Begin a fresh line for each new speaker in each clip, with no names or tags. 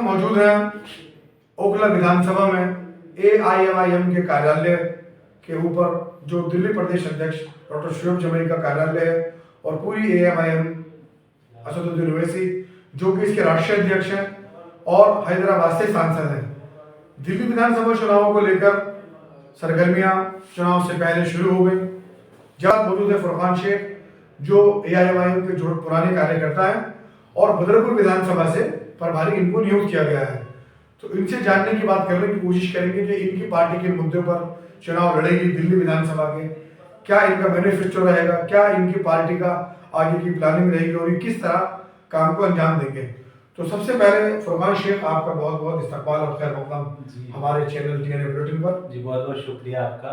मौजूद हैं ओखला विधानसभा में एआईएमआईएम के कार्यालय के ऊपर जो दिल्ली प्रदेश अध्यक्ष डॉक्टर शुएब जमई का कार्यालय है और पूरी एआईएमआईएम असदुद्दीन ओवैसी जो कि इसके राष्ट्रीय अध्यक्ष हैं और हैदराबाद से सांसद हैं। दिल्ली विधानसभा चुनावों को लेकर सरगर्मियां चुनाव से पहले शुरू हो गई। जब मौजूद है फुरकान शेख जो एआईएमआईएम के जो पुराने कार्यकर्ता हैं और बदरपुर विधानसभा से प्रभारी इनको नियुक्त किया गया है। तो इनसे जानने की बात करने की कोशिश करेंगे कि इनकी पार्टी के मुद्दों पर चुनाव लड़ेगी दिल्ली विधानसभा के, क्या इनका मैनिफेस्टो रहेगा, क्या इनकी पार्टी का आगे की प्लानिंग रहेगी और ये किस तरह काम को अंजाम देंगे। तो सबसे पहले फुरकान शेख आपका बहुत बहुत इस्तकबाल और खैर मक़दम हमारे चैनल टीएनए बुलेटिन पर।
जी बहुत बहुत शुक्रिया आपका,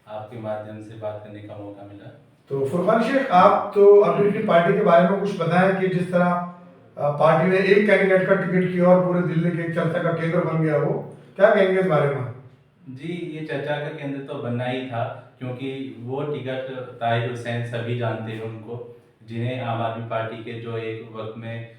आपके माध्यम से बात करने का मौका मिला।
तो फुरकान शेख आप तो अपनी पार्टी के बारे में कुछ बताएं कि जिस तरह पार्टी ने एक कैंडिडेट का टिकट किया और पूरे दिल्ली के चर्चा का केंद्र बन गया, वो क्या कहेंगे इस बारे में?
जी ये चर्चा का केंद्र तो बनना ही था, क्योंकि वो टिकट ताहिर हुसैन सभी जानते हैं उनको, जिन्हें आम आदमी पार्टी के जो एक वक्त में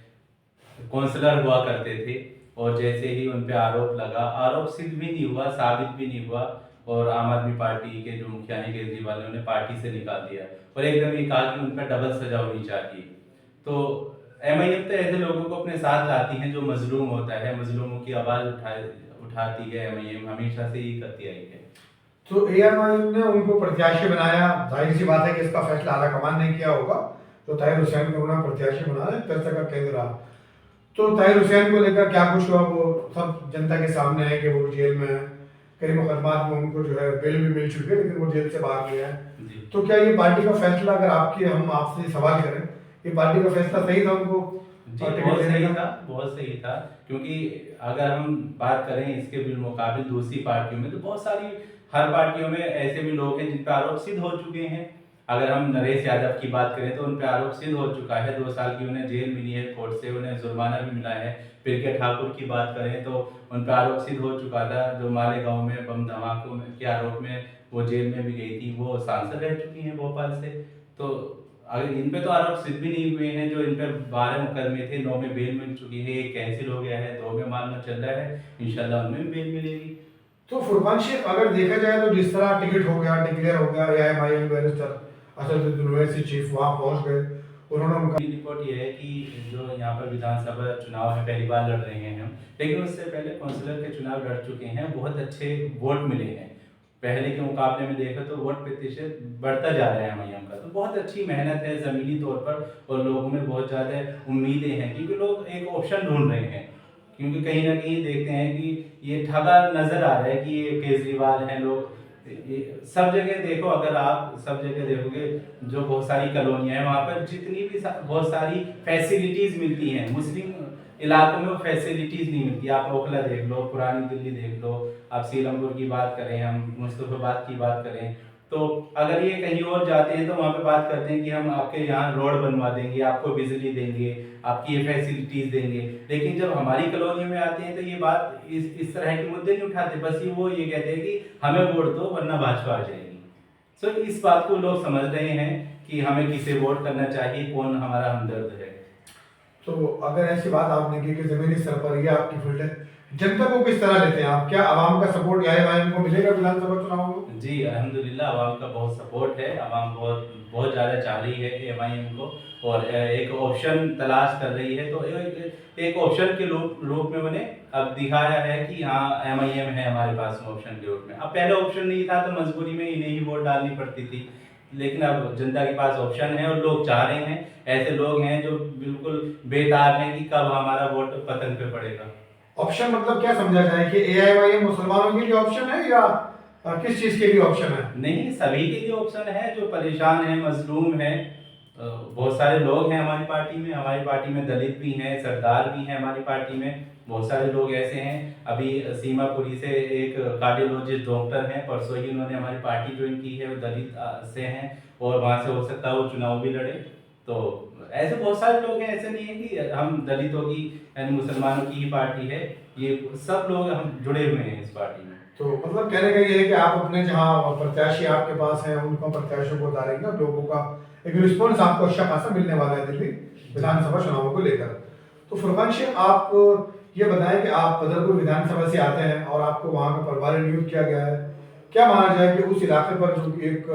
काउंसलर हुआ करते थे, और जैसे ही उन पे आरोप लगा, आरोप सिद्ध भी नहीं हुआ, साबित भी नहीं हुआ, और आम आदमी पार्टी के जो मुखिया हैं केजरीवाल ने उन्हें पार्टी से निकाल दिया और एकदम ये कहा कि उन पर डबल सजा होनी चाहिए। तो एमआईएम तो ऐसे लोगों को अपने साथ लाती हैं जो मजलूम होता है, मजलूमों की आवाज़ उठाती है। एमआईएम हमेशा से ही करती आई है।
तो एआईएमआईएम ने उनको प्रत्याशी बनाया, जाहिर सी बात है कि इसका फैसला आला कमान ने किया होगा, तो ताहिर हुसैन को उन्होंने प्रत्याशी बनाया, चर्चा का केंद्र रहा। तो ताहिर हुसैन को लेकर क्या कुछ हुआ, वो सब जनता के सामने है कि वो जेल में है, कई मुकदमात में उनको जो है बेल भी मिल चुकी है, लेकिन वो जेल से बाहर गया है। तो क्या ये पार्टी का फैसला, अगर हम आपसे सवाल करें, ये पार्टी का फैसला सही था उनको?
बहुत सही था, बहुत सही था, क्योंकि अगर हम बात करें इसके बिलमुकाबिल दूसरी पार्टियों में, तो बहुत सारी हर पार्टियों में ऐसे भी लोग हैं जिन पर आरोप सिद्ध हो चुके हैं। अगर हम नरेश यादव की बात करें तो उन पर आरोप सिद्ध हो चुका है, 2 साल की उन्हें जेल मिली है कोर्ट से, उन्हें जुर्माना भी मिला है। प्रियंका ठाकुर की बात करें तो उन पर आरोप सिद्ध हो चुका था, जो मालेगांव में बम धमाकों के आरोप में वो जेल में भी गई थी, वो सांसद रह चुकी हैं भोपाल से। तो अगर इन पे तो आरोप सिद्ध भी नहीं हुए हैं, जो इन पर 12 मुकदमे थे, 9 में बेल मिल चुकी है, 1 कैंसिल हो गया है, 2 में मामला चल रहा है, इंशाल्लाह उनमें भी बेल मिलेगी।
तो फुरकान शेख अगर देखा जाए तो जिस तरह टिकट हो गया, डिक्लेयर हो गया, AIMIM barrister Asaduddin Owaisi chief वहां पहुंच गए, उन्होंने उनका
रिपोर्ट ये है कि जो यहाँ पर विधानसभा चुनाव है पहली बार लड़ रहे हैं हम, लेकिन उससे पहले काउंसिलर के चुनाव लड़ चुके हैं, बहुत अच्छे वोट मिले हैं। पहले के मुकाबले में देखा तो वोट प्रतिशत बढ़ता जा रहा है एमआईएम का, तो बहुत अच्छी मेहनत है ज़मीनी तौर पर, और लोगों में बहुत ज़्यादा उम्मीदें हैं, क्योंकि लोग एक ऑप्शन ढूंढ रहे हैं। क्योंकि कहीं ना कहीं देखते हैं कि ये ठगा नज़र आ रहा है कि ये केजरीवाल हैं, लोग सब जगह देखो, अगर आप सब जगह देखोगे जो बहुत सारी कॉलोनियाँ हैं वहाँ पर जितनी भी बहुत सारी फैसिलिटीज़ मिलती हैं, मुस्लिम इलाकों में वो फैसिलिटीज़ नहीं मिलती। आप ओखला देख लो, पुरानी दिल्ली देख लो, आप सीलमपुर की बात करें, हम मुस्तफाबाद की बात करें, तो अगर ये कहीं और जाते हैं तो वहाँ पे बात करते हैं कि हम आपके यहाँ रोड बनवा देंगे, आपको बिजली देंगे, आपकी ये फैसिलिटीज़ देंगे। लेकिन जब हमारी कॉलोनी में आते हैं तो ये बात इस तरह के मुद्दे नहीं उठाते, बस वो ये कहते हैं कि हमें वोट दो वरना भाजपा आ जाएगी। सो इस बात को लोग समझ रहे हैं कि हमें किसे वोट करना चाहिए, कौन हमारा हमदर्द है।
तो अगर ऐसी बात आपने की कि जमीनी स्तर पर ये आपकी फील्ड है, जनता को किस तरह लेते हैं आप? क्या आवाम का सपोर्ट एआईएमआईएम को मिलेगा विधानसभा चुनाव में?
जी अल्हम्दुलिल्लाह आवाम का बहुत सपोर्ट है, आवाम बहुत बहुत ज़्यादा चाह रही है एमआईएम को, और एक ऑप्शन तलाश कर रही है। तो एक ऑप्शन के रूप में मैंने अब दिखाया है कि हाँ एमआईएम है हमारे पास ऑप्शन के रूप में। अब पहले ऑप्शन नहीं था तो मजबूरी में इन्हें ही वोट डालनी पड़ती थी, लेकिन अब जनता के पास ऑप्शन है और लोग चाह रहे हैं। ऐसे लोग हैं जो बिल्कुल बेताब हैं कि कब हमारा वोट पतंग पे पड़ेगा।
ऑप्शन मतलब क्या समझा जाए कि एआईएमआईएम मुसलमानों के लिए ऑप्शन है या किस चीज के लिए ऑप्शन है?
नहीं, सभी के लिए ऑप्शन है, जो परेशान है, मजलूम है। बहुत सारे लोग हैं हमारी पार्टी में दलित भी हैं, सरदार भी हैं हमारी पार्टी में, बहुत सारे लोग ऐसे हैं। अभी सीमापुरी से एक कार्डियोलॉजिस्ट डॉक्टर हैं, परसों ही उन्होंने हमारी पार्टी ज्वाइन की है, वो दलित से हैं और वहाँ से हो सकता है वो चुनाव भी लड़े। तो ऐसे बहुत सारे लोग हैं, ऐसे नहीं है कि हम दलितों की यानी मुसलमानों की ही पार्टी है, ये सब लोग हम जुड़े हुए हैं इस पार्टी में।
तो मतलब कहने का ये है कि आप अपने जहाँ प्रत्याशी आपके पास हैं उनको प्रत्याशियों को उतारेंगे, लोगों का एक रिस्पॉन्स आपको अच्छा खासा मिलने वाला है दिल्ली विधानसभा चुनावों को लेकर। तो फुरकान शेख, आप ये बताएं कि आप बदरपुर विधानसभा से आते हैं और आपको वहाँ का प्रभारी नियुक्त किया गया है। क्या माना जाए कि उस इलाके पर जो कि एक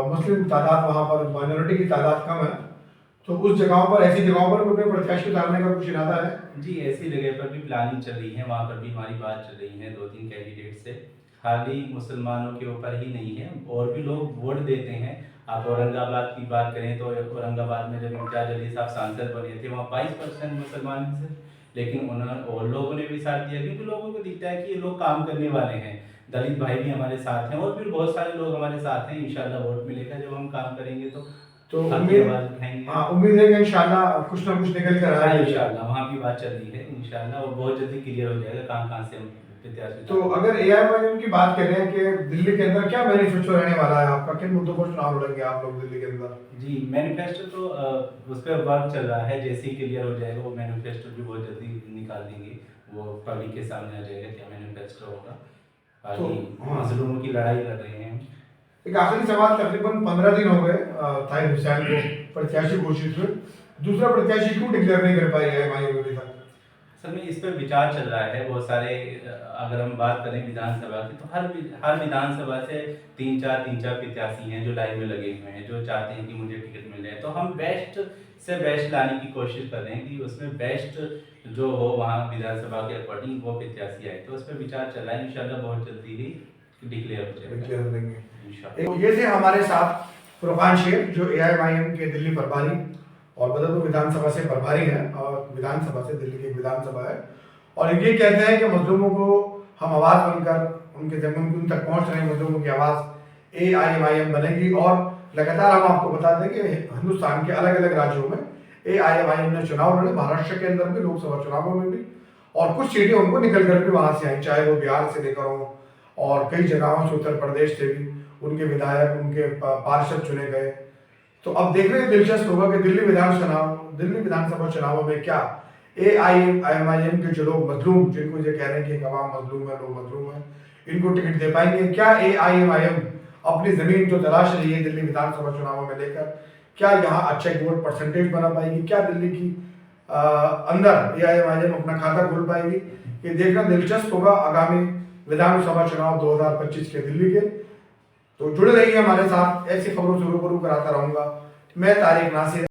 मुस्लिम तादाद, वहाँ पर माइनॉरिटी की तादाद कम है, तो उस जगहों पर, ऐसी जगहों पर कोई प्रत्याशी उतारने का कुछ इरादा है?
जी, ऐसी जगह पर भी प्लानिंग चल रही है, वहाँ पर भी हमारी बात चल रही है 2-3 कैंडिडेट से। खाली मुसलमानों के ऊपर ही नहीं है, और भी लोग वोट देते हैं। आप औरंगाबाद की बात करें तो औरंगाबाद में जब इम्तियाज़ अली साहब सांसद बने थे, वहाँ 22% मुसलमान थे, लेकिन उन्होंने और लोगों ने भी साथ दिया, क्योंकि लोगों को दिखता है कि ये लोग काम करने वाले हैं। दलित भाई भी हमारे साथ हैं, और भी बहुत सारे लोग हमारे साथ हैं। इंशाल्लाह वोट मिलेगा जब हम काम करेंगे तो आपकी
उम्मीद,
आवाज़ उठाएंगे।
हाँ, उम्मीद है कि इंशाल्लाह कुछ ना कुछ निकल कर
हाँ,
आएगा।
इंशाल्लाह वहाँ की बात चल रही है, इंशाल्लाह वो बहुत जल्दी क्लियर हो जाएगा कहाँ से हम प्रत्याशी।
तो अगर एआईएमआईएम की बात करें कि दिल्ली के अंदर क्या मैनिफेस्टो रहने वाला है आपका, किन मुद्दों पर चुनाव लड़ेंगे आप लोग दिल्ली के अंदर?
जी, मैनिफेस्टो तो उस पर वर्क चल रहा है, जैसे ही क्लियर हो जाएगा वो मैनिफेस्टो भी बहुत जल्दी निकाल देंगे। वो पब्लिक के सामने आ जाएगा क्या मैनिफेस्टो होगा।
तो
बाकी
हाँ,
मजलूमों की लड़ाई लड़ रहे हैं।
एक आखिरी सवाल, तकरीबन 15 दिन हो गए ताहिर हुसैन को प्रत्याशी घोषित हुए, दूसरा प्रत्याशी क्यों डिक्लेयर नहीं कर पाई एआईएमआईएम अभी तक?
असल में इस पर विचार चल रहा है बहुत सारे। अगर हम बात करें विधानसभा की, तो हर विधानसभा से तीन चार प्रत्याशी हैं जो लाइन में लगे हुए हैं, जो चाहते हैं कि मुझे टिकट मिल जाए। तो हम बेस्ट से बेस्ट लाने की कोशिश कर रहे हैं कि उसमें बेस्ट जो हो वहाँ विधानसभा के अकॉर्डिंग वो प्रत्याशी आए। तो उस पर विचार चल रहा है, इंशाल्लाह बहुत जल्दी ही डिक्लेयर हो जाएगा।
डिक्लेयर हो देंगे।
इंशाल्लाह।
ये थे हमारे साथ फुरकान शेख, जो एआईएमआईएम के दिल्ली प्रभारी और बदरपुर विधानसभा से प्रभारी हैं, और विधानसभा से दिल्ली की विधानसभा है। और ये कहते हैं कि मजलूमों को हम आवाज़ बनकर उनके जमीन उन तक पहुंच रहे हैं, मजलूमों की आवाज़ एआईएमआईएम बनेगी। और लगातार हम आपको बता दें कि हिंदुस्तान के अलग अलग राज्यों में एआईएमआईएम ने चुनाव लड़े, महाराष्ट्र के अंदर भी, लोकसभा चुनावों में भी, और कुछ सीटें उनको निकल कर भी वहाँ से आई, चाहे वो बिहार से लेकर हो और कई जगहों से, उत्तर प्रदेश से भी उनके विधायक, उनके पार्षद चुने गए। तो अब देखने में दिलचस्प होगा कि दिल्ली विधानसभा चुनावों में क्या एआईएमआईएम के जो लोग मजलूम, जिनको ये कह रहे हैं कि अवाम मजलूम है, लोग मजलूम है, इनको टिकट दे पाएंगे? क्या एआईएमआईएम अपनी जमीन जो तलाश रही है दिल्ली विधानसभा चुनावों में लेकर, क्या यहाँ अच्छा वोट परसेंटेज बना पाएगी? क्या दिल्ली की अंदर एआईएमआईएम अपना खाता खोल पाएगी? ये देखना दिलचस्प होगा आगामी विधानसभा चुनाव 2025 के दिल्ली के। तो जुड़े रहिए हमारे साथ, ऐसी खबरों से रूबरू कराता रहूंगा मैं, तारिक नासिर।